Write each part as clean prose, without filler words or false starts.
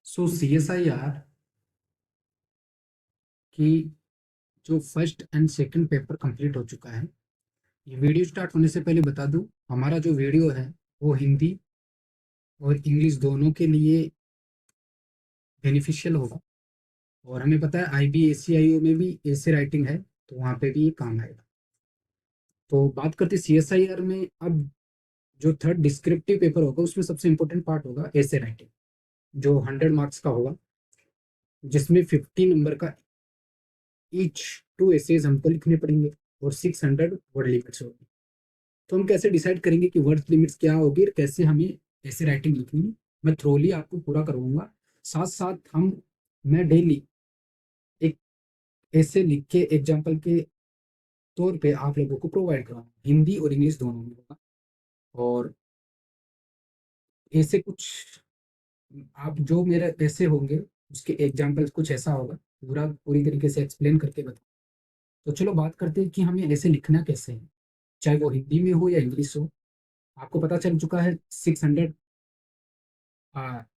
सो CSIR की जो first and second paper complete हो चुका है। ये वीडियो स्टार्ट होने से पहले बता दूं, हमारा जो वीडियो है वो हिंदी और इंग्लिश दोनों के लिए बेनिफिशियल होगा। और हमें पता है IBACIO में भी ऐसे राइटिंग है, तो वहाँ पे भी ये काम आएगा। तो बात करते CSIR में। अब जो थर्ड डिस्क्रिप्टिव पेपर होगा उसमें सबसे इंपॉर्टेंट पार्ट होगा ऐसे राइटिंग, जो 100 मार्क्स का होगा, जिसमें 50 नंबर का ईच 2 एसेज हमको लिखने पड़ेंगे और 600 वर्ड लिमिट्स होगी। तो हम कैसे डिसाइड करेंगे कि वर्ड लिमिट्स क्या होगी और कैसे हमें ऐसे राइटिंग लिखनी है, मैं थ्रोली आपको पूरा करवाऊंगा। साथ साथ मैं डेली एक ऐसे लिख के एग्जाम्पल के तौर पे आप लोगों को प्रोवाइड कराऊंगा, हिंदी और इंग्लिश दोनों में होगा। और ऐसे कुछ आप जो मेरे ऐसे होंगे उसके एग्जाम्पल कुछ ऐसा होगा, पूरी तरीके से एक्सप्लेन करके बता। तो चलो बात करते हैं कि हमें ऐसे लिखना कैसे है, चाहे वो हिंदी में हो या इंग्लिश हो। आपको पता चल चुका है 600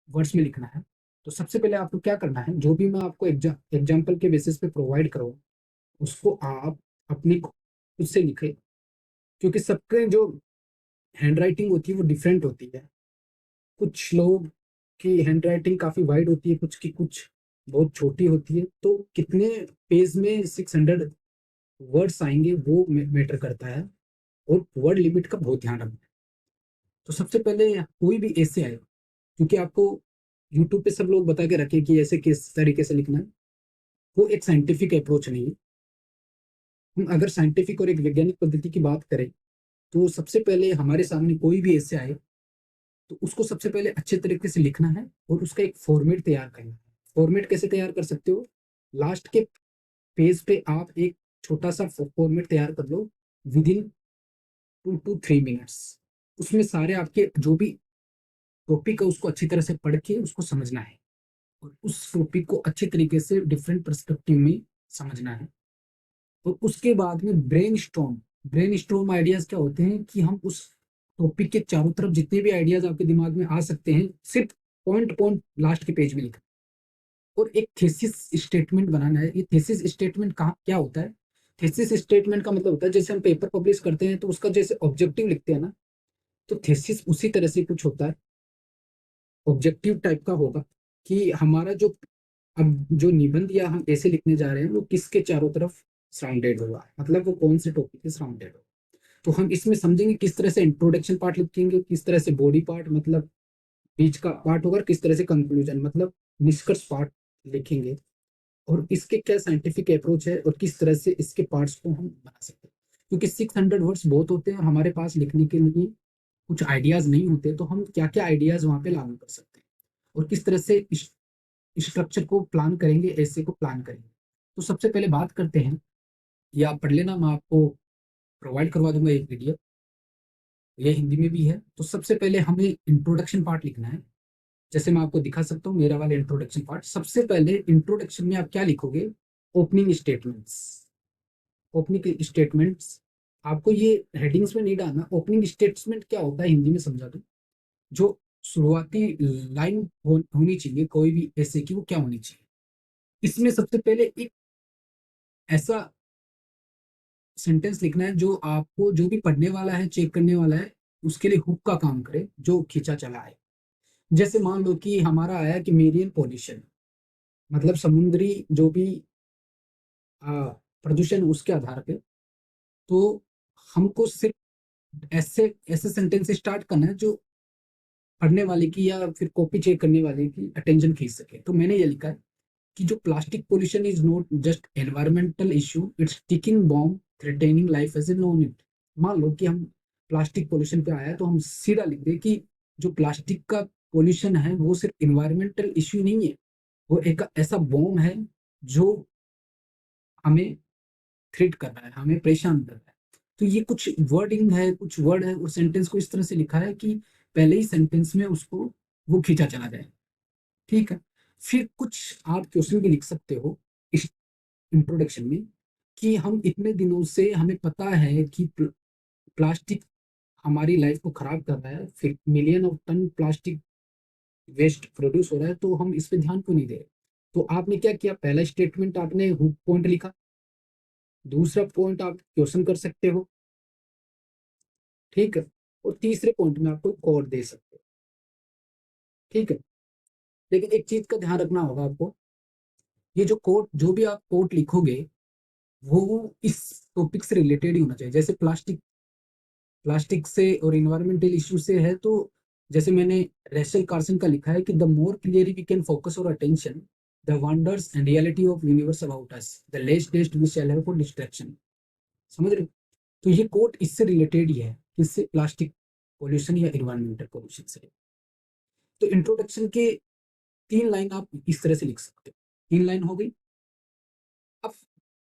वर्ड्स में लिखना है। तो सबसे पहले आपको क्या करना है, जो भी मैं आपको एग्जाम्पल के बेसिस पे प्रोवाइड करूँ उसको आप अपनी खुद से लिखें, क्योंकि सबके जो हैंड राइटिंग होती है वो डिफरेंट होती है। कुछ लोग की हैंड राइटिंग काफ़ी वाइड होती है, कुछ की कुछ बहुत छोटी होती है। तो कितने पेज में 600 वर्ड्स आएंगे वो मैटर करता है, और वर्ड लिमिट का बहुत ध्यान रखना है। तो सबसे पहले कोई भी ऐसे आए, क्योंकि आपको यूट्यूब पे सब लोग बता के रखे कि ऐसे किस तरीके से लिखना है, वो एक साइंटिफिक अप्रोच नहीं है। हम अगर साइंटिफिक और एक वैज्ञानिक पद्धति की बात करें, तो सबसे पहले हमारे सामने कोई भी ऐसे आए तो उसको सबसे पहले अच्छे तरीके से लिखना है और उसका एक फॉर्मेट तैयार करना है। फॉर्मेट कैसे तैयार कर सकते हो, लास्ट के पेज पे आप एक छोटा सा फॉर्मेट तैयार कर लो विद इन 2 to 3 मिनट्स। उसमें सारे आपके जो भी टॉपिक है उसको अच्छी तरह से पढ़ के उसको समझना है, और उस टॉपिक को अच्छे तरीके से डिफरेंट पर्सपेक्टिव में समझना है। और उसके बाद में ब्रेन स्टॉर्म आइडियाज क्या होते हैं कि हम उस टॉपिक के चारों तरफ जितने भी आइडियाज आपके दिमाग में आ सकते हैं, सिर्फ पॉइंट पॉइंट लास्ट के पेज में लिखना। और एक थेसिस स्टेटमेंट बनाना है। ये थेसिस स्टेटमेंट कहाँ क्या होता है, थेसिस स्टेटमेंट का मतलब होता है जैसे हम पेपर पब्लिश करते हैं तो उसका जैसे ऑब्जेक्टिव लिखते हैं ना, तो थेसिस उसी तरह से कुछ होता है, ऑब्जेक्टिव टाइप का होगा कि हमारा जो अब जो निबंध या हम ऐसे लिखने जा रहे हैं वो किसके चारों तरफ सराउंडेड होगा, मतलब वो कौन से टॉपिक से सराउंडेड होगा। तो हम इसमें समझेंगे किस तरह से इंट्रोडक्शन पार्ट लिखेंगे, किस तरह से बॉडी पार्ट मतलब बीच का पार्ट होगा, किस तरह से कंक्लूजन मतलब निष्कर्ष पार्ट लिखेंगे, और इसके क्या साइंटिफिक अप्रोच है और किस तरह से इसके पार्ट्स को हम बना सकते हैं। क्योंकि 600 वर्ड्स बहुत होते हैं और हमारे पास लिखने के लिए कुछ आइडियाज नहीं होते, तो हम क्या क्या आइडियाज वहां पे लागू कर सकते हैं और किस तरह से स्ट्रक्चर को प्लान करेंगे, ऐसे को प्लान करेंगे। तो सबसे पहले बात करते हैं, या आप पढ़ लेना, मैं आपको प्रोवाइड करवा दूंगा एक पीडीएफ, ये हिंदी में भी है। तो सबसे पहले हमें इंट्रोडक्शन पार्ट लिखना है। जैसे मैं आपको दिखा सकता हूँ मेरा वाला इंट्रोडक्शन पार्ट। सबसे पहले इंट्रोडक्शन में आप क्या लिखोगे, ओपनिंग स्टेटमेंट्स। ओपनिंग स्टेटमेंट्स आपको ये हेडिंग्स में नहीं डालना। ओपनिंग स्टेटमेंट क्या होता है हिंदी में समझा दूं, जो शुरुआती लाइन होनी चाहिए कोई भी ऐसे की, वो क्या होनी चाहिए। इसमें सबसे पहले एक ऐसा सेंटेंस लिखना है जो आपको, जो भी पढ़ने वाला है, चेक करने वाला है, उसके लिए हुक का काम करे, जो खींचा चला है। जैसे मान लो कि हमारा आया कि मेरियन पॉल्यूशन, मतलब समुद्री जो भी प्रदूषण, उसके आधार पे। तो हमको सिर्फ ऐसे ऐसे सेंटेंस स्टार्ट करना है जो पढ़ने वाले की या फिर कॉपी चेक करने वाले की अटेंशन खींच सके। तो मैंने ये लिखा है कि जो plastic pollution is not just environmental issue, it's ticking bomb threatening life as a known it. मान लो कि हम प्लास्टिक पोल्यूशन पे आया तो हम सीधा लिख दें कि जो प्लास्टिक का पोल्यूशन है वो सिर्फ इन्वायरमेंटल इश्यू नहीं है, वो एक ऐसा बॉम्ब है जो हमें थ्रेट कर रहा है, हमें परेशान कर रहा है। तो ये कुछ वर्डिंग है, कुछ वर्ड है, उस सेंटेंस को इस तरह से लिखा है कि पहले ही सेंटेंस में उसको वो खींचा चला जाए। ठीक है। फिर कुछ आप क्वेश्चन भी लिख सकते हो इस इंट्रोडक्शन में, कि हम इतने दिनों से हमें पता है कि प्लास्टिक हमारी लाइफ को खराब कर रहा है, फिर million of ton plastic waste produce हो रहा है, तो हम इस पे ध्यान क्यों नहीं दे रहे? तो आपने क्या किया, पहला स्टेटमेंट आपने हुक पॉइंट लिखा, दूसरा पॉइंट आप क्वेश्चन कर सकते हो, ठीक है, और तीसरे पॉइंट में आपको कोड दे सकते हो, ठीक है। लेकिन एक चीज का ध्यान रखना होगा आपको, ये जो कोड, जो भी आप कोड लिखोगे वो इस टॉपिक से रिलेटेड ही होना चाहिए। जैसे प्लास्टिक, प्लास्टिक से और इन्वायरमेंटल इशू से है, तो जैसे मैंने रेचल कार्सन का लिखा है कि the more clearly we can focus our attention the wonders and reality of universe about us, the less taste we shall have for distraction. समझ रहे हो? तो ये कोट इससे रिलेटेड ही है, किससे, प्लास्टिक पोल्यूशन या इन्वायरमेंटल पोल्यूशन से। तो इंट्रोडक्शन के 3 लाइन आप इस तरह से लिख सकते हो, 3 लाइन हो गई। अब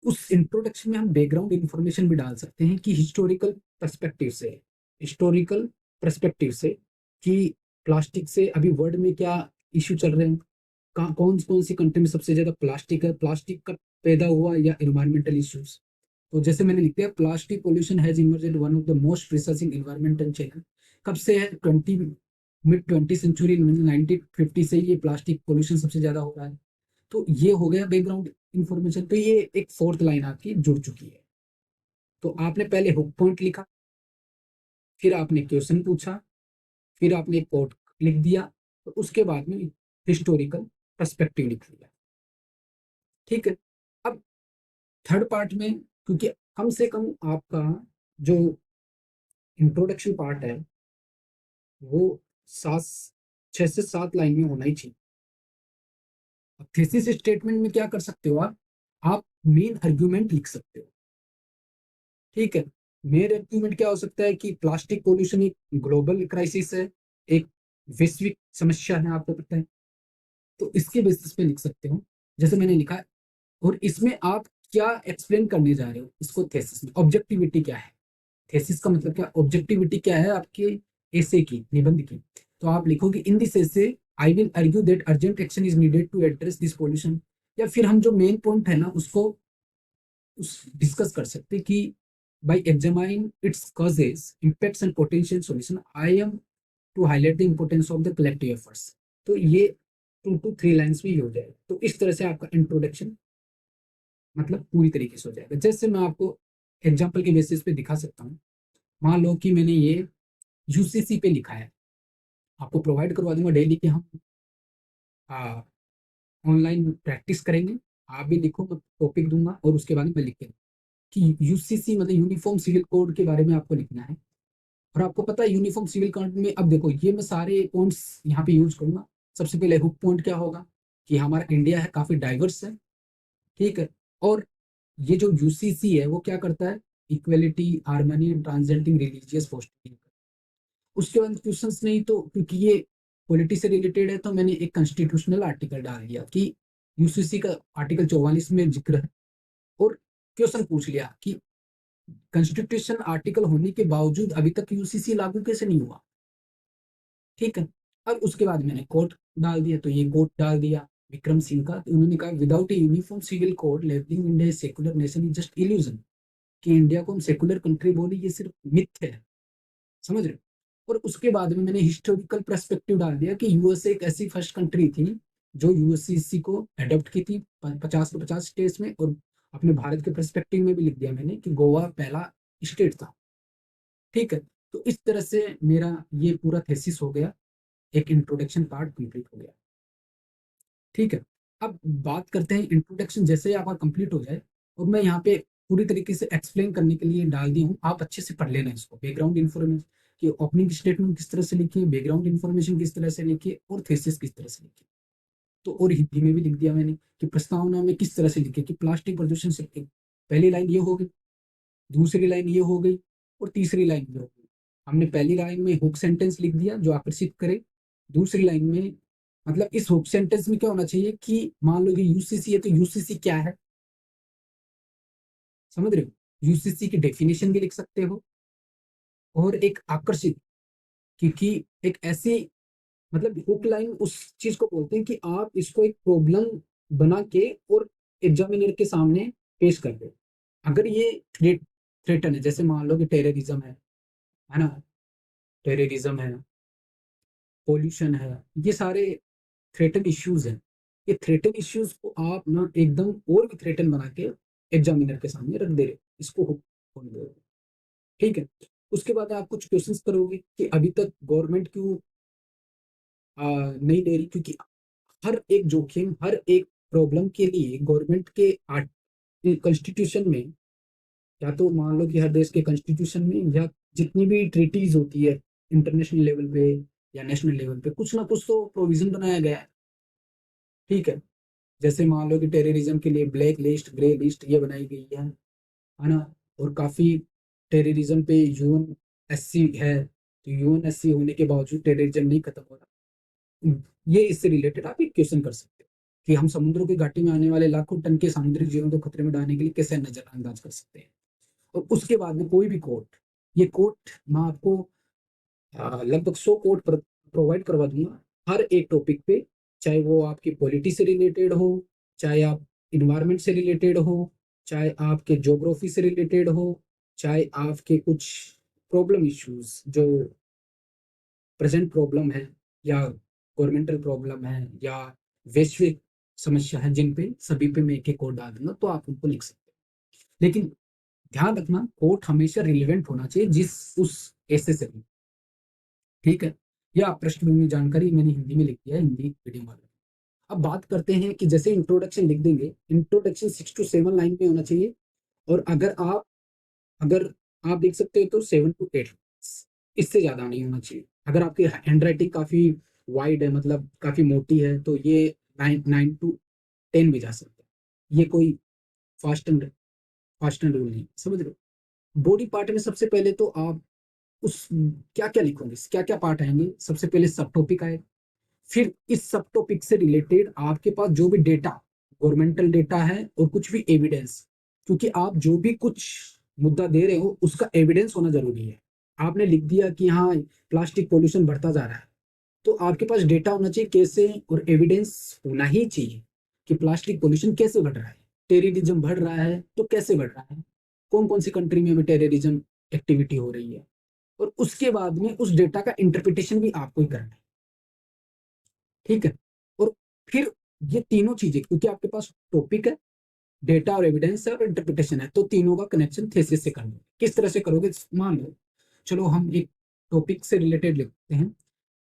उस इंट्रोडक्शन में हम बैकग्राउंड इंफॉर्मेशन भी डाल सकते हैं कि हिस्टोरिकल पर्सपेक्टिव से, हिस्टोरिकल पर्सपेक्टिव से कि प्लास्टिक से अभी वर्ल्ड में क्या इश्यू चल रहे हैं, कौन कौन सी कंट्री में सबसे ज्यादा प्लास्टिक है, प्लास्टिक का पैदा हुआ या इन्वायरमेंटल इश्यूज। तो जैसे मैंने लिख दिया, plastic pollution has emerged one of the most pressing environmental challenge. कब से है? मिड 20 सेंचुरी 1950 से ये प्लास्टिक पोल्यूशन सबसे ज्यादा हो रहा है। तो ये हो गया बैकग्राउंड इंफॉर्मेशन। तो ये एक फोर्थ लाइन आपकी जुड़ चुकी है। तो आपने पहले हुक पॉइंट लिखा, फिर आपने क्वेश्चन पूछा, फिर आपने कोट लिख दिया, तो उसके बाद में हिस्टोरिकल पर्सपेक्टिव लिख लिया, ठीक है। अब थर्ड पार्ट में, क्योंकि कम से कम आपका जो इंट्रोडक्शन पार्ट है वो 6 से 7 लाइन में होना ही चाहिए। थीसिस स्टेटमेंट में क्या कर सकते हो आप मेन आर्ग्यूमेंट लिख सकते हो, ठीक है। मेन आर्ग्यूमेंट क्या हो सकता है कि प्लास्टिक पोल्यूशन एक ग्लोबल क्राइसिस है, एक वैश्विक समस्या है, आपको पता है। तो इसके बेसिस पे लिख सकते हो, जैसे मैंने लिखा है। और इसमें आप क्या एक्सप्लेन करने जा रहे हो इसको थेसिस में, ऑब्जेक्टिविटी क्या है, थेसिस का मतलब क्या, ऑब्जेक्टिविटी क्या है आपके एसे की, निबंध की। तो आप लिखोगे in this essay I will argue that urgent action is needed to address this pollution. या फिर हम जो मेन पॉइंट है ना उसको डिस्कस कर सकते कि by examining its causes, impacts and potential solution, I am to highlight the importance of the collective efforts। तो ये 2 to 3 लाइन्स में ही हो जाएगा। तो इस तरह से आपका इंट्रोडक्शन मतलब पूरी तरीके से हो जाएगा। जैसे मैं आपको एग्जाम्पल के बेसिस पे दिखा सकता हूँ। मान लो कि मैंने ये यूसीसी पे लिखा है, आपको प्रोवाइड करवा दूंगा डेली कि हम ऑनलाइन प्रैक्टिस करेंगे। आप भी लिखो, मैं टॉपिक दूंगा और उसके बाद में लिख के कि यूसीसी मतलब यूनिफॉर्म सिविल कोड के बारे में आपको लिखना है। और आपको पता है यूनिफॉर्म सिविल कोड में, अब देखो ये मैं सारे पॉइंट्स यहाँ पे यूज करूंगा। सबसे पहले हुक पॉइंट क्या होगा कि हमारा इंडिया है काफी डाइवर्स है, ठीक है। और ये जो यूसीसी है वो क्या करता है, equality, harmony and transcending religious fostering. उसके बाद क्वेश्चंस नहीं, तो क्योंकि ये पॉलिटी से रिलेटेड है तो मैंने एक कॉन्स्टिट्यूशनल आर्टिकल डाल दिया कि यूसीसी का आर्टिकल 44 में जिक्र है। और क्वेश्चन पूछ लिया कि कॉन्स्टिट्यूशन आर्टिकल होने के बावजूद अभी तक यूसीसी लागू कैसे नहीं हुआ, ठीक है। अब उसके बाद मैंने कोर्ट डाल दिया, तो ये कोर्ट डाल दिया विक्रम सिंह का। तो उन्होंने कहा without a uniform civil code leveling India secular nation is just illusion. कि इंडिया को हम सेकुलर कंट्री बोली, ये सिर्फ मिथ है, समझ रहे हो। और उसके बाद में मैंने हिस्टोरिकल पर्सपेक्टिव डाल दिया कि यूएसए एक ऐसी फर्स्ट कंट्री थी जो यूएससीसी को अडॉप्ट की थी 50 के 50 स्टेट्स में। और अपने भारत के पर्सपेक्टिव में भी लिख दिया मैंने कि गोवा पहला स्टेट था, ठीक है। तो इस तरह से मेरा ये पूरा थेसिस हो गया, एक इंट्रोडक्शन पार्ट कंप्लीट हो गया, ठीक है। अब बात करते हैं इंट्रोडक्शन जैसे ही आपका कंप्लीट हो जाए, और मैं यहाँ पे पूरी तरीके से एक्सप्लेन करने के लिए डाल दी हूँ, आप अच्छे से पढ़ लेना इसको, बैकग्राउंड इन्फॉर्मेशन कि ओपनिंग स्टेटमेंट किस तरह से लिखिए, बैकग्राउंड इन्फॉर्मेशन किस तरह से लिखिए, और थेसिस किस तरह से लिखिए। तो और हिंदी में भी लिख दिया मैंने कि प्रस्तावना में किस तरह से लिखे कि प्लास्टिक प्रदूषण से पहली लाइन ये हो गई, दूसरी लाइन ये हो गई, और तीसरी लाइन ये हो गई। हमने पहली लाइन में हुक सेंटेंस लिख दिया जो आकर्षित करे। दूसरी लाइन में मतलब इस हुक सेंटेंस में क्या होना चाहिए कि मान लो कि यूसीसी है तो यूसीसी क्या है, समझ रहे हो। यूसीसी की डेफिनेशन भी लिख सकते हो, और एक आकर्षित, क्योंकि एक ऐसी मतलब हुक लाइन उस चीज को बोलते हैं कि आप इसको एक प्रॉब्लम बना के और एग्जामिनर के सामने पेश कर दो। अगर ये थ्रेटन है, जैसे मान लो कि टेररिज्म है ना, टेररिज्म है, पॉल्यूशन है, ये सारे थ्रेटन इश्यूज हैं। ये थ्रेटन इश्यूज को आप ना एकदम और भी थ्रेटन बना के एग्जामिनर के सामने रख दे रहे हो, इसको खोल दे रहे हो, ठीक है। उसके बाद आप कुछ क्वेश्चंस करोगे कि अभी तक गवर्नमेंट क्यों नहीं ले रही, क्योंकि हर एक जोखिम, हर एक प्रॉब्लम के लिए गवर्नमेंट के कॉन्स्टिट्यूशन में, या तो मान लो कि हर देश के कॉन्स्टिट्यूशन में, या जितनी भी ट्रीटीज होती है इंटरनेशनल लेवल पे या नेशनल लेवल पे, कुछ ना कुछ तो प्रोविजन बनाया गया है, ठीक है। जैसे मान लो कि टेररिज्म के लिए ब्लैक लिस्ट, ग्रे लिस्ट ये बनाई गई है ना। और काफी टेररिज्म पे यूएनएससी है, तो यूएनएससी होने के बावजूद टेररिज्म नहीं खत्म हो रहा। ये इससे रिलेटेड आप एक क्वेश्चन कर सकते हो कि हम समुद्रों की घाटी में आने वाले लाखों टन के समुद्री जीवन को खतरे में डालने के लिए कैसे नजरअंदाज कर सकते हैं। और उसके बाद में कोई भी कोर्ट, ये कोर्ट मैं आपको लगभग 100 कोर्ट प्रोवाइड करवा दूंगा हर एक टॉपिक पे, चाहे वो आपकी पॉलिटी से रिलेटेड हो, चाहे आप इन्वायरमेंट से रिलेटेड हो, चाहे आपके ज्योग्राफी से रिलेटेड हो, चाहे आपके कुछ प्रॉब्लम इश्यूज जो प्रेजेंट प्रॉब्लम है, या गवर्नमेंटल प्रॉब्लम है, या वैश्विक समस्या है, जिन पे सभी पे मैं एक एक कोड डाल दूंगा, तो आप उनको लिख सकते हैं। लेकिन ध्यान रखना, कोड हमेशा रिलेवेंट होना चाहिए जिस उस ऐसे से भी, ठीक है। यह पृष्ठभूमि जानकारी मैंने हिंदी में लिख दिया है, हिंदी मीडियम वाले। अब बात करते हैं कि जैसे इंट्रोडक्शन लिख देंगे, इंट्रोडक्शन 6 to 7 लाइन में होना चाहिए। और अगर आप देख सकते हो तो 7 to 8, इससे ज्यादा नहीं होना चाहिए। अगर आपकी हैंड राइटिंग काफी वाइड है, मतलब काफी मोटी है, तो ये 9 to 10 भी जा सकता है। ये कोई फास्ट एंड रूल नहीं, समझ रहे हो। बॉडी पार्ट में सबसे पहले तो आप उस क्या क्या लिखोगे, क्या क्या पार्ट आएंगे, सबसे पहले सब टॉपिक आएगा। फिर इस सब टॉपिक से रिलेटेड आपके पास जो भी डेटा, गवर्नमेंटल डेटा है, और कुछ भी एविडेंस, क्योंकि आप जो भी कुछ मुद्दा दे रहे हो उसका एविडेंस होना जरूरी है। आपने लिख दिया कि हाँ प्लास्टिक पोल्यूशन बढ़ता जा रहा है, तो आपके पास डेटा होना चाहिए कैसे, और एविडेंस होना ही चाहिए कि प्लास्टिक पोल्यूशन कैसे बढ़ रहा है, टेररिज्म बढ़ रहा है तो कैसे बढ़ रहा है, कौन कौन सी कंट्री में अभी टेररिज्म एक्टिविटी हो रही है। और उसके बाद में उस डेटा का इंटरप्रिटेशन भी आपको ही करना है, ठीक है। और फिर ये तीनों चीजें, क्योंकि आपके पास टॉपिक है, डेटा और एविडेंस है, और इंटरप्रिटेशन है, तो तीनों का कनेक्शन थीसिस से करना है। किस तरह से करोगे, मान लो, चलो हम एक टॉपिक से रिलेटेड लिखते हैं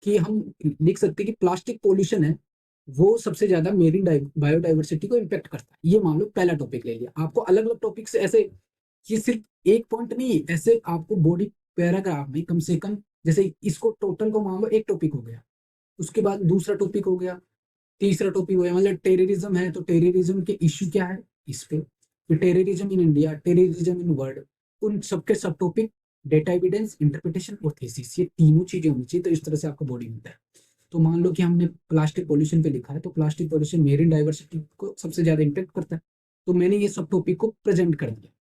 कि हम लिख सकते हैं कि प्लास्टिक पोल्यूशन है वो सबसे ज्यादा मेरीन बायोडाइवर्सिटी को इम्पेक्ट करता है। ये मान लो पहला टॉपिक ले लिया। आपको अलग अलग टॉपिक से ऐसे, ये सिर्फ एक पॉइंट नहीं, ऐसे आपको बॉडी पैराग्राफ में कम से कम, जैसे इसको टोटल को मान लो एक टॉपिक हो गया, उसके बाद दूसरा टॉपिक हो गया, तीसरा टॉपिक हो गया, मतलब टेररिज्म है तो टेररिज्म के इश्यू क्या है इस पे, फिर terrorism in India, terrorism in world, उन सबके सब टॉपिक, डेटा एविडेंस, इंटरप्रिटेशन और थीसिस, ये तीनों चीजें होनी चाहिए। तो इस तरह से आपका बॉडी मिलता है। तो मान लो कि हमने प्लास्टिक पॉल्यूशन पे लिखा है, तो प्लास्टिक पॉल्यूशन मेरीन डाइवर्सिटी को सबसे ज्यादा इम्पेक्ट करता है, तो मैंने ये सब टॉपिक को प्रेजेंट कर दिया।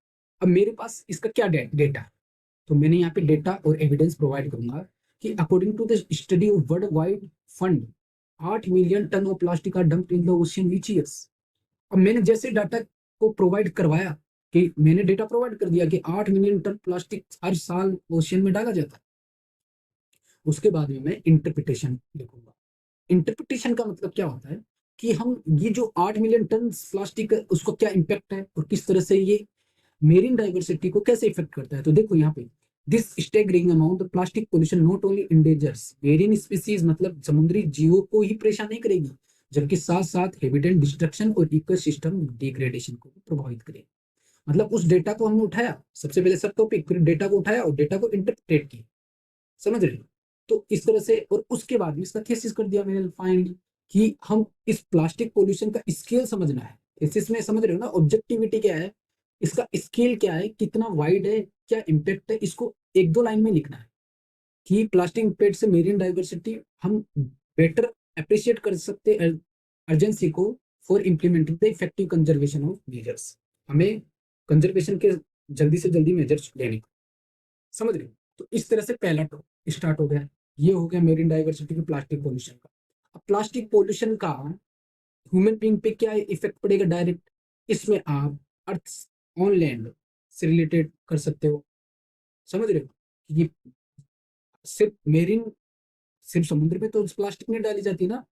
अब मेरे पास इसका क्या डेटा, तो मैंने यहाँ पे डेटा और एविडेंस प्रोवाइड करूंगा कि according to the study of world wide fund 8 million ton of plastic are dumped in the ocean each years. अब मैंने जैसे डाटा को प्रोवाइड करवाया, कि मैंने डेटा प्रोवाइड कर दिया कि 8 मिलियन टन प्लास्टिक हर साल ओशियन में डाला जाता है, उसके बाद में मैं इंटरप्रिटेशन लिखूंगा। इंटरप्रिटेशन का मतलब क्या होता है कि हम ये जो 8 मिलियन टन प्लास्टिक है उसको क्या इम्पैक्ट है, और किस तरह से ये मेरीन डाइवर्सिटी को कैसे इफेक्ट करता है। तो देखो यहाँ पे, this staggering amount of plastic pollution not only endangers marine species, मतलब समुद्री जीवों को ही परेशान नहीं करेगी, जबकि साथ साथ हैबिटेट डिस्ट्रक्शन और इकोसिस्टम डिग्रेडेशन को भी प्रभावित करेगी। मतलब उस डेटा को हमने उठाया, सबसे पहले सब टॉपिक, फिर डेटा को उठाया और डेटा को इंटरप्रेट किया, समझ रहे हो। तो इस तरह से, और उसके बाद में इसका थीसिस कर दिया मैंने फाइनली, कि हम इस प्लास्टिक पोल्यूशन का स्केल समझना है। थीसिस में समझ रहे हो ना, ऑब्जेक्टिविटी क्या है, इसका स्केल क्या है, कितना वाइड है, क्या इम्पैक्ट है, इसको एक दो लाइन में लिखना है कि प्लास्टिक इम्पैक्ट से मेरीन डाइवर्सिटी हम बेटर अप्रिशिएट कर सकते हैं अर्जेंसी को for implementing the effective conservation of measures. हमें कंजर्वेशन के जल्दी से जल्दी मेजर्स लेने को, समझ रहे हो। तो इस तरह से पहला टॉपिक स्टार्ट हो गया। ये हो गया मेरीन डाइवर्सिटी की प्लास्टिक पोल्यूशन का। अब प्लास्टिक पोल्यूशन का ह्यूमन बीइंग पे क्या इफेक्ट पड़ेगा डायरेक्ट, इसमें आप अर्थ ऑन लैंड से रिलेटेड कर सकते हो, समझ रहे हो। ये सिर्फ मेरीन सिर्फ समुद्र में तो प्लास्टिक नहीं डाली जाती ना,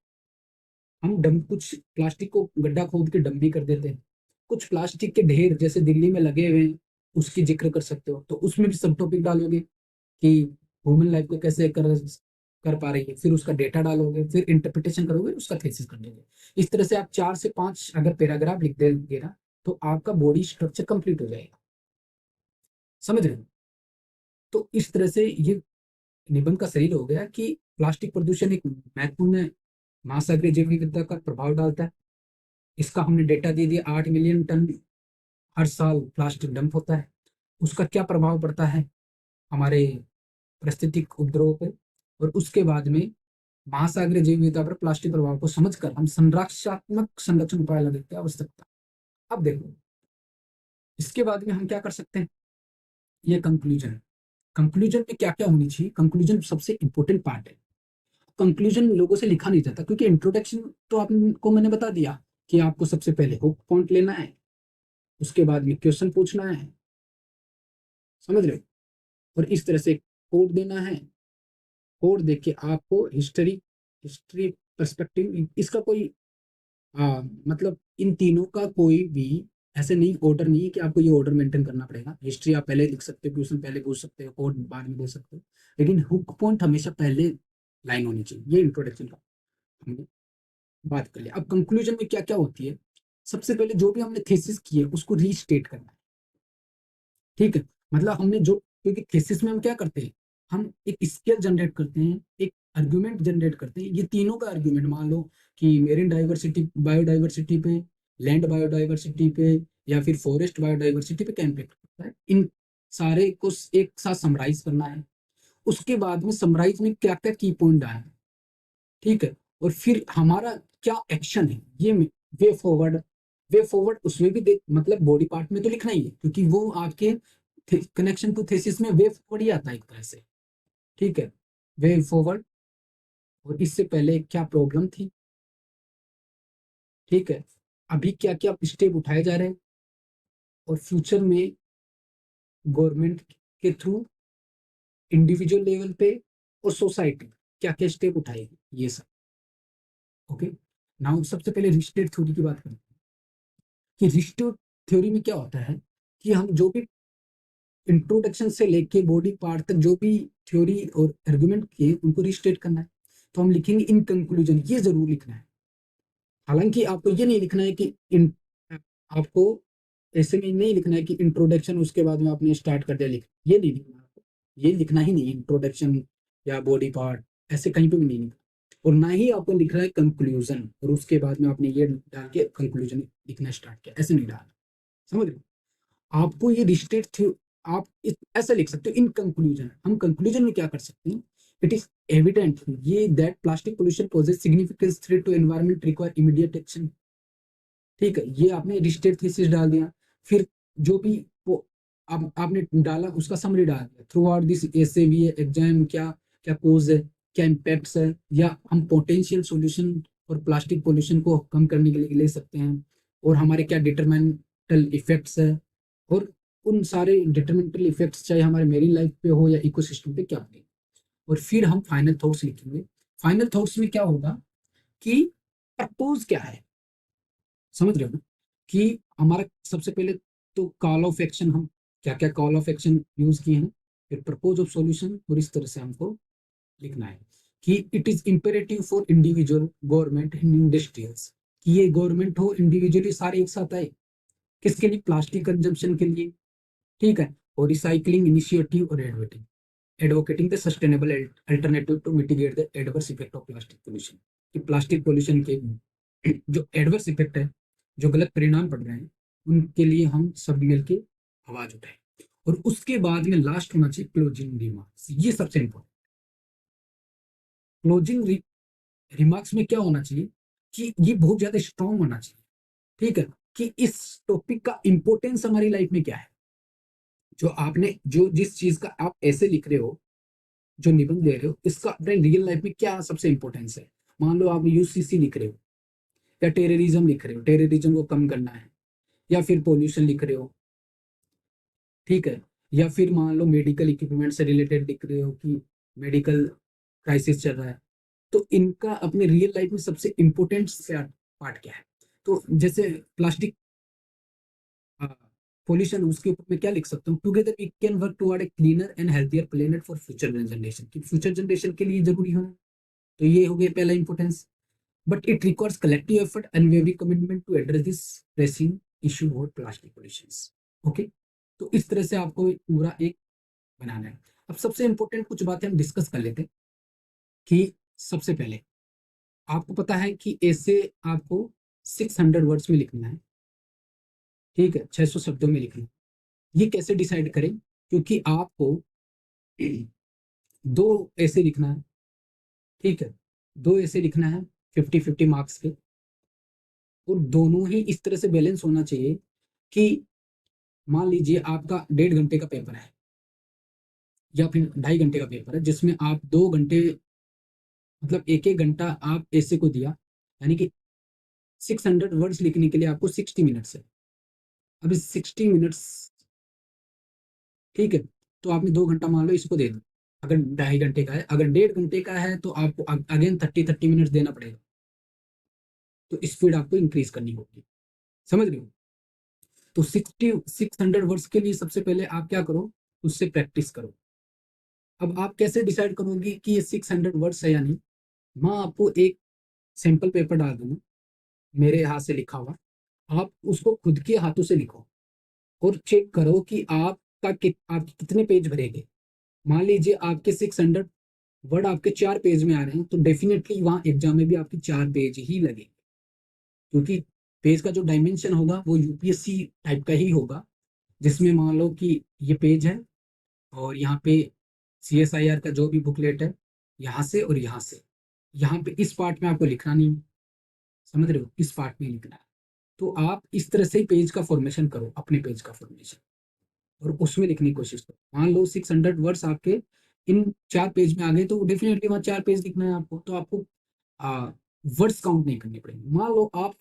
हम डम कुछ प्लास्टिक को गड्ढा खोद के डंप भी कर देते हैं। कुछ प्लास्टिक के ढेर जैसे दिल्ली में लगे हुए हैं, उसकी जिक्र कर सकते हो, तो उसमें भी सब टॉपिक डालोगे कि ह्यूमन लाइफ को कैसे कर पा रही है, फिर उसका डेटा डालोगे, फिर इंटरप्रिटेशन करोगे, उसका थीसिस कर दोगे। इस तरह से आप 4 से 5 अगर पैराग्राफ लिख देंगे ना, तो आपका बॉडी स्ट्रक्चर कंप्लीट हो जाएगा। समझ रहे हो? तो इस तरह से ये निबंध का शरीर हो गया कि प्लास्टिक प्रदूषण एक महत्वपूर्ण महासागरीय जैव विविधता का प्रभाव डालता है। इसका हमने डेटा दे दिया, 8 मिलियन टन हर साल प्लास्टिक डंप होता है। उसका क्या प्रभाव पड़ता है हमारे पारिस्थितिक उपद्रव पे, और उसके बाद में महासागरीय जैव विविधता पर प्लास्टिक प्रभाव को समझकर हम संरक्षात्मक संरक्षण उपाय लगाने की आवश्यकता। अब देखो, इसके बाद में हम क्या कर सकते हैं, ये कंक्लूजन। कंक्लूजन में क्या क्या होनी चाहिए, कंक्लूजन सबसे इंपॉर्टेंट पार्ट है। कंक्लूजन लोगों से लिखा नहीं जाता, क्योंकि इंट्रोडक्शन तो आपको मैंने बता दिया कि आपको सबसे पहले हुक पॉइंट लेना है, उसके बाद में क्वेश्चन पूछना है, समझ रहे हो, और इस तरह से कोड देना है। कोड देख के आपको हिस्ट्री हिस्ट्री पर्सपेक्टिव, इसका कोई मतलब इन तीनों का कोई भी ऐसे नहीं ऑर्डर नहीं है कि आपको ये ऑर्डर मेंटेन करना पड़ेगा। हिस्ट्री आप पहले लिख सकते हो, क्वेश्चन पहले पूछ सकते हो, कोड बाद में दे सकते हो, लेकिन हुक पॉइंट हमेशा पहले लाइन होनी चाहिए। ये इंट्रोडक्शन का हमने बात कर लिया। अब कंक्लूजन में क्या क्या होती है, सबसे पहले जो भी हमने थीसिस की है उसको रीस्टेट करना है। ठीक है, मतलब हमने जो, क्योंकि थीसिस में हम क्या करते हैं, हम एक स्केल जनरेट करते हैं, एक आर्ग्यूमेंट जनरेट करते हैं। ये तीनों का आर्ग्यूमेंट, मान लो कि मेरीन डाइवर्सिटी बायोडाइवर्सिटी पे, लैंड बायोडाइवर्सिटी पे, या फिर फॉरेस्ट बायोडाइवर्सिटी पे क्या इम्पेक्ट करता है, इन सारे को एक साथ समराइज करना है। उसके बाद में समराइज में क्या क्या की पॉइंट आए, ठीक है, और फिर हमारा क्या एक्शन है, ये वे फॉरवर्ड। वे फॉरवर्ड उसमें भी देख, मतलब बॉडी पार्ट में तो लिखना ही है, क्योंकि वो आपके कनेक्शन टू थेसिस में वे फॉरवर्ड ही आता है एक तरह से। ठीक है, वे फॉरवर्ड, और इससे पहले क्या प्रॉब्लम थी, ठीक है, अभी क्या क्या स्टेप उठाए जा रहे हैं, और फ्यूचर में गवर्नमेंट के थ्रू, इंडिविजुअल लेवल पे और सोसाइटी क्या क्या स्टेप उठाएगी, ये सब। ओके, नाउ सबसे पहले रिस्टेट थ्योरी की बात करें कि रिस्टोर थ्योरी में क्या होता है कि हम जो भी इंट्रोडक्शन से लेके बॉडी पार्ट तक जो भी थ्योरी और आर्गुमेंट किए उनको रिस्टेट करना है। तो हम लिखेंगे इन कंक्लूजन, ये जरूर लिखना है। हालांकि आपको ये नहीं लिखना है कि आपको ऐसे में नहीं लिखना है कि इंट्रोडक्शन उसके बाद में आपने स्टार्ट कर दिया लिख, ये नहीं लिखना आपको। ये लिखना ही नहीं, इंट्रोडक्शन या बॉडी पार्ट ऐसे कहीं पे भी नहीं लिखना। और ना ही आपको लिख रहा है कंक्लूजन और उसके बाद में आपने ये डाल के कंक्लूजन लिखना स्टार्ट किया, ऐसे नहीं डालना। समझ रहे हो? आपको ये रिस्टेट थी, आप ऐसा लिख सकते हो इन कंक्लूजन। हम कंक्लूजन में क्या कर सकते हैं, इट इज एविडेंट ये that plastic pollution poses significant threat to environment require immediate action. ठीक है, ये आपने रिस्टेट थीसिस डाल दिया। फिर जो भी वो आपने डाला उसका समरी डाल दिया, थ्रू आउट दिस ऐसे भी एग्जाम क्या क्या कोज है, क्या इम्पैक्ट्स है, या हम पोटेंशियल सॉल्यूशन और प्लास्टिक पोल्यूशन को कम करने के लिए ले सकते हैं, और हमारे क्या डिटरमिनेंटल इफेक्ट्स है, और उन सारे डिटरमिनेंटल इफेक्ट्स चाहे हमारे मेरी लाइफ पे हो या इकोसिस्टम पे क्या होंगे। और फिर हम फाइनल थॉट्स लिखेंगे। फाइनल थॉट्स में क्या होगा कि प्रपोज क्या है, समझ रहे हो ना, कि हमारा सबसे पहले तो कॉल ऑफ एक्शन, हम क्या क्या कॉल ऑफ एक्शन यूज किए हैं, फिर प्रपोज ऑफ सॉल्यूशन, और इस तरह से हमको लिखना है कि it is imperative for individual government and industrials, कि ये गवर्नमेंट हो इंडिविजुअली सारे एक साथ आए, किसके लिए, प्लास्टिक कंजम्पशन के लिए। ठीक है, और रिसाइकलिंग इनिशिएटिव और advocating the sustainable alternative to mitigate the adverse effect of plastic pollution, कि प्लास्टिक पोल्यूशन के जो एडवर्स इफेक्ट है, जो गलत परिणाम पड़ रहे हैं, उनके लिए हम सब मिलके आवाज उठाएं। और उसके बाद में लास्ट होना चाहिए क्लोजिंग रिमार्क्स, ये सबसे इंपॉर्टेंट। क्लोजिंग रिमार्क्स में क्या होना चाहिए कि ये बहुत ज्यादा स्ट्रांग होना चाहिए। ठीक है, कि इस टॉपिक का इंपॉर्टेंस हमारी लाइफ में क्या है, जो आपने जो जिस चीज का आप ऐसे लिख रहे हो, जो निबंध ले रहे हो, इसका अपने रियल लाइफ में क्या सबसे इंपॉर्टेंस है। मान लो आप यूसीसी लिख रहे हो, या टेररिज्म लिख रहे हो, टेररिज्म को कम करना है, या फिर पोल्यूशन लिख रहे हो, ठीक है, या फिर मान लो मेडिकल इक्विपमेंट से रिलेटेड लिख रहे हो कि मेडिकल क्राइसिस चल रहा है, तो इनका अपने रियल लाइफ में सबसे इम्पोर्टेंट पार्ट क्या है? तो जैसे प्लास्टिक पोल्यूशन, उसके ऊपर मैं क्या लिख सकता हूँ, together we can work toward a cleaner and healthier planet for future generation, कि फ्यूचर जनरेशन के लिए जरूरी होना। तो ये हो गया पहला importance. But it requires collective effort and very commitment to address this pressing issue और प्लास्टिक पोल्यूशन। ओके, तो इस तरह से आपको पूरा एक बनाना है। अब सबसे इंपॉर्टेंट कुछ बातें हम डिस्कस कर लेते हैं कि सबसे पहले आपको पता है कि ऐसे आपको 600 वर्ड्स में लिखना है, ठीक है, 600 शब्दों में लिखना है। ये कैसे डिसाइड करें? क्योंकि आपको दो ऐसे लिखना है, ठीक है, दो ऐसे लिखना है 50-50 मार्क्स के, और दोनों ही इस तरह से बैलेंस होना चाहिए कि मान लीजिए आपका 1.5 घंटे का पेपर है या फिर 2.5 घंटे का पेपर है, जिसमें आप 2 घंटे, मतलब एक एक घंटा आप ऐसे को दिया, यानी कि 600 वर्ड्स लिखने के लिए आपको 60 मिनट्स है। अब इस 60 मिनट्स, ठीक है, तो आपने 2 घंटा मान लो इसको दे दो। अगर 2.5 घंटे का है, अगर 1.5 घंटे का है तो आपको अगेन 30-30 मिनट्स देना पड़ेगा। तो स्पीड आपको इंक्रीज करनी होगी, समझ रहे हो? तो 600 वर्ड्स के लिए सबसे पहले आप क्या करो, उससे प्रैक्टिस करो। अब आप कैसे डिसाइड करोगे कि ये 600 वर्ड्स है या नहीं? मैं आपको एक सैंपल पेपर डाल दूंगा, मेरे हाथ से लिखा हुआ, आप उसको खुद के हाथों से लिखो और चेक करो कि आप कितने पेज भरेंगे। मान लीजिए आपके 600 वर्ड आपके 4 पेज में आ रहे हैं, तो डेफिनेटली वहां एग्जाम में भी आपकी 4 पेज ही लगेंगे, क्योंकि पेज का जो डायमेंशन होगा वो यूपीएससी टाइप का ही होगा, जिसमें मान लो कि ये पेज है और यहाँ पे सीएसआईआर का जो भी बुकलेट है, यहाँ से और यहाँ से, यहाँ पे इस पार्ट में आपको लिखना नहीं है, समझ रहे हो, इस पार्ट में लिखना है। तो आप इस तरह से पेज का फॉर्मेशन करो, अपने पेज का फॉर्मेशन, और उसमें लिखने की कोशिश करो। मान लो 600 वर्ड्स आपके इन 4 पेज में आ गए, तो डेफिनेटली वहाँ 4 पेज लिखना है आपको, तो आपको वर्ड्स काउंट नहीं करने पड़ेंगे। मान लो आप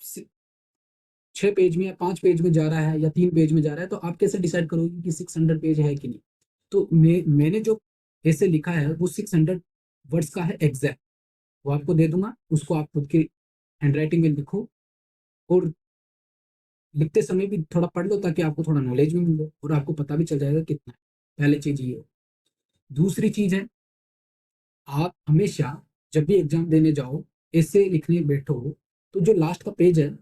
6 पेज में या 5 पेज में जा रहा है या 3 पेज में जा रहा है, तो आप कैसे डिसाइड करोगे कि 600 पेज है कि नहीं? तो मैंने जो ऐसे लिखा है वो 600 वर्ड्स का है एग्जैक्ट, वो आपको दे दूंगा, उसको आप खुद की हैंडराइटिंग में लिखो, और लिखते समय भी थोड़ा पढ़ लो ताकि आपको थोड़ा नॉलेज भी मिल जाए और आपको पता भी चल जाएगा कितना है। पहली चीज ये हो। दूसरी चीज है, आप हमेशा जब भी एग्जाम देने जाओ, ऐसे लिखने बैठो, तो जो लास्ट का पेज है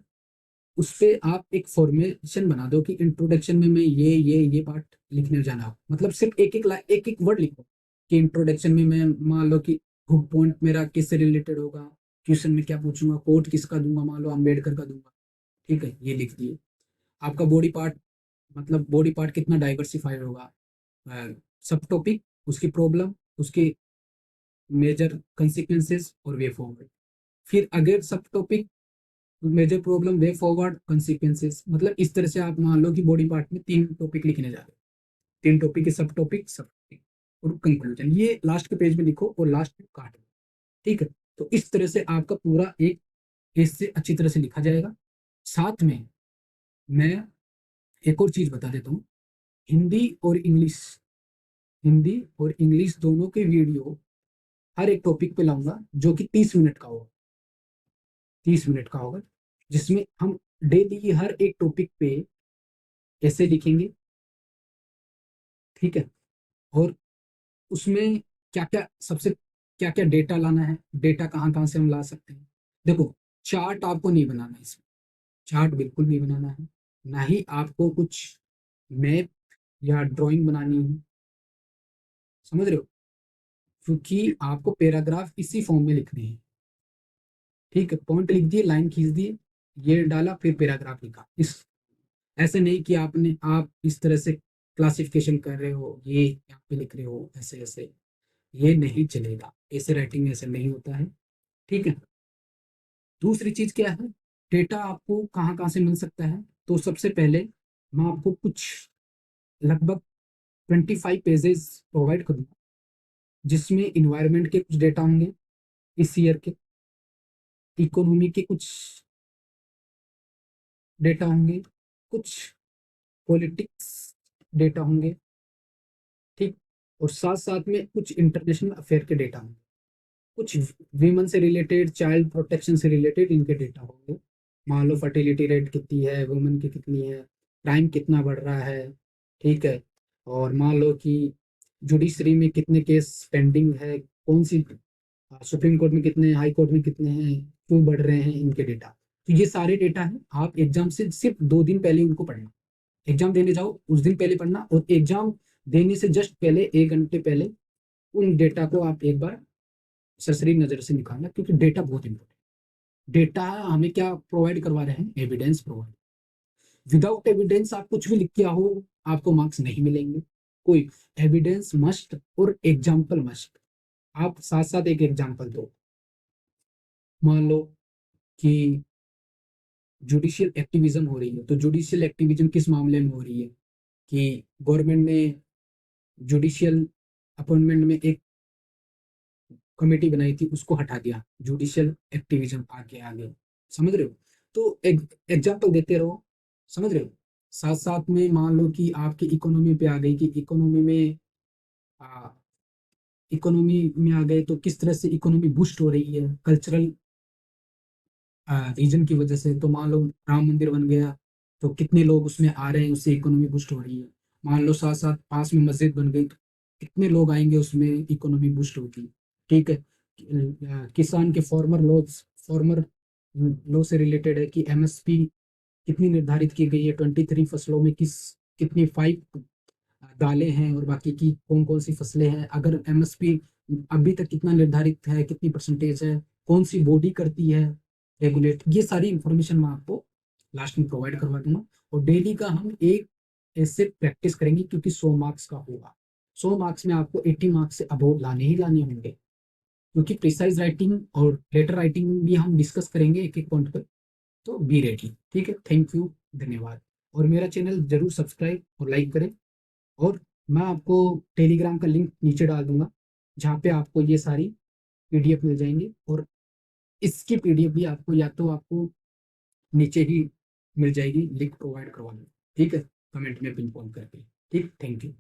उस पे आप एक फॉर्मेशन बना दो कि इंट्रोडक्शन में मैं ये पार्ट लिखने जाना हो। मतलब सिर्फ एक एक वर्ड लिखो कि इंट्रोडक्शन में मैं मान लो कि हुक पॉइंट मेरा किससे रिलेटेड होगा, क्वेश्चन में क्या पूछूंगा, कोट किसका दूंगा, मान लो अम्बेडकर का दूंगा, ठीक है, ये लिख दिए। आपका बॉडी पार्ट, मतलब बॉडी पार्ट कितना डाइवर्सिफाइड होगा, सब टॉपिक, उसकी प्रॉब्लम, उसके मेजर कंसिक्वेंसेस और वे फॉरवर्ड। फिर अगर सब topic, major problem, way forward, consequences, मतलब इस तरह से आप मान लो कि बॉडी पार्ट में 3 टॉपिक लिखने जा रहे हो, 3 टॉपिक के सब टॉपिक और कंक्लूजन, ये लास्ट के पेज में लिखो और लास्ट में काट दो, ठीक है। तो इस तरह से आपका पूरा एक इससे अच्छी तरह से लिखा जाएगा। साथ में मैं एक और चीज बता देता हूँ, हिंदी और इंग्लिश, हिंदी और इंग्लिश दोनों के वीडियो हर एक टॉपिक पे लाऊंगा, जो कि 30 मिनट का होगा, 30 मिनट का होगा, जिसमें हम डेली हर एक टॉपिक पे कैसे लिखेंगे, ठीक है, और उसमें क्या क्या सबसे क्या क्या डेटा लाना है, डेटा कहाँ कहाँ से हम ला सकते हैं। देखो, चार्ट आपको नहीं बनाना है इसमें, चार्ट बिल्कुल नहीं बनाना है, ना ही आपको कुछ मैप या ड्राइंग बनानी है, समझ रहे हो, क्योंकि आपको पैराग्राफ इसी फॉर्म में लिखने हैं, ठीक है, पॉइंट लिख दिए, लाइन खींच दिए, ये डाला, फिर पैराग्राफ लिखा। इस ऐसे नहीं कि आप इस तरह से क्लासिफिकेशन कर रहे हो, ये यहाँ पे लिख रहे हो, ऐसे ऐसे, ये नहीं चलेगा, ऐसे राइटिंग में ऐसे नहीं होता है, ठीक है। दूसरी चीज क्या है, डेटा आपको कहाँ कहाँ से मिल सकता है? तो सबसे पहले मैं आपको कुछ लगभग 25 पेजेस प्रोवाइड करूंगा, जिसमें इन्वायरमेंट के कुछ डेटा होंगे इस ईयर के, इकोनॉमी के कुछ डेटा होंगे, कुछ पॉलिटिक्स डेटा होंगे, ठीक, और साथ साथ में कुछ इंटरनेशनल अफेयर के डेटा होंगे। कुछ वीमन से रिलेटेड, चाइल्ड प्रोटेक्शन से रिलेटेड इनके डेटा होंगे। मान लो फर्टिलिटी रेट कितनी है वुमेन की, कितनी है, क्राइम कितना बढ़ रहा है, ठीक है। और मान लो कि जुडिशरी में कितने केस पेंडिंग है, कौन सी सुप्रीम कोर्ट में कितने, हाई कोर्ट में कितने हैं, क्यों बढ़ रहे हैं, इनके डेटा। तो ये सारे डेटा हैं। आप एग्जाम से सिर्फ 2 दिन पहले उनको पढ़ना। एग्जाम देने जाओ उस दिन पहले पढ़ना, और एग्जाम देने से जस्ट पहले 1 घंटे पहले उन डेटा को आप एक बार सरसरी नजर से निकालना, क्योंकि डेटा बहुत इंपॉर्टेंट। डेटा हमें क्या प्रोवाइड करवा रहे हैं, एविडेंस प्रोवाइड। विदाउट एविडेंस आप कुछ भी लिख के आओ, आपको मार्क्स नहीं मिलेंगे। कोई एविडेंस मस्ट और एग्जाम्पल मस्ट। आप साथ साथ एक एग्जाम्पल दो। मान लो कि जुडिशियल एक्टिविज्म हो रही है, तो जुडिशियल एक्टिविज्म किस मामले में हो रही है, कि गवर्नमेंट ने जुडिशियल अपॉइंटमेंट में एक कमेटी बनाई थी, उसको हटा दिया, जुडिशियल एक्टिविज्म आगे आगे। समझ रहे हो? तो एक एग्जाम्पल देते रहो, समझ रहे हो? साथ साथ में मान लो कि आपकी इकोनॉमी पे आ गई, कि इकोनॉमी में आ गए तो किस तरह से इकोनॉमी बूस्ट हो रही है कल्चरल रीजन की वजह से। तो मान लो राम मंदिर बन गया, तो कितने लोग उसमें आ रहे हैं, उससे इकोनॉमी बूस्ट हो रही है। मान लो साथ साथ पास में मस्जिद बन गई, तो कितने लोग आएंगे, उसमें इकोनॉमी बूस्ट होगी। ठीक है। किसान के फॉर्मर लॉ से रिलेटेड है, कि एमएसपी कितनी निर्धारित की गई है, 23 फसलों में कितनी 5 दालें हैं, और बाकी की कौन कौन सी फसलें हैं, अगर एमएसपी अभी तक कितना निर्धारित है, कितनी परसेंटेज है, कौन सी बॉडी करती है रेगुलेट, ये सारी इंफॉर्मेशन मैं आपको लास्ट में प्रोवाइड करवा दूंगा। और डेली का हम एक ऐसे प्रैक्टिस करेंगे, क्योंकि 100 मार्क्स का होगा। 100 मार्क्स में आपको 80 मार्क्स से अबोव लाने ही लाने होंगे, क्योंकि प्रिसाइज राइटिंग और लेटर राइटिंग भी हम डिस्कस करेंगे एक एक पॉइंट पर। तो बी रेडी। ठीक है, थैंक यू, धन्यवाद। और मेरा चैनल जरूर सब्सक्राइब और लाइक करें। और मैं आपको टेलीग्राम का लिंक नीचे डाल दूंगा, जहाँ पे आपको ये सारी पीडीएफ मिल जाएंगी, और इसकी पीडीएफ भी आपको, या तो आपको नीचे ही मिल जाएगी, लिंक प्रोवाइड करवा दूँ। ठीक है, कमेंट में पिन पॉइंट करके। ठीक, थैंक यू।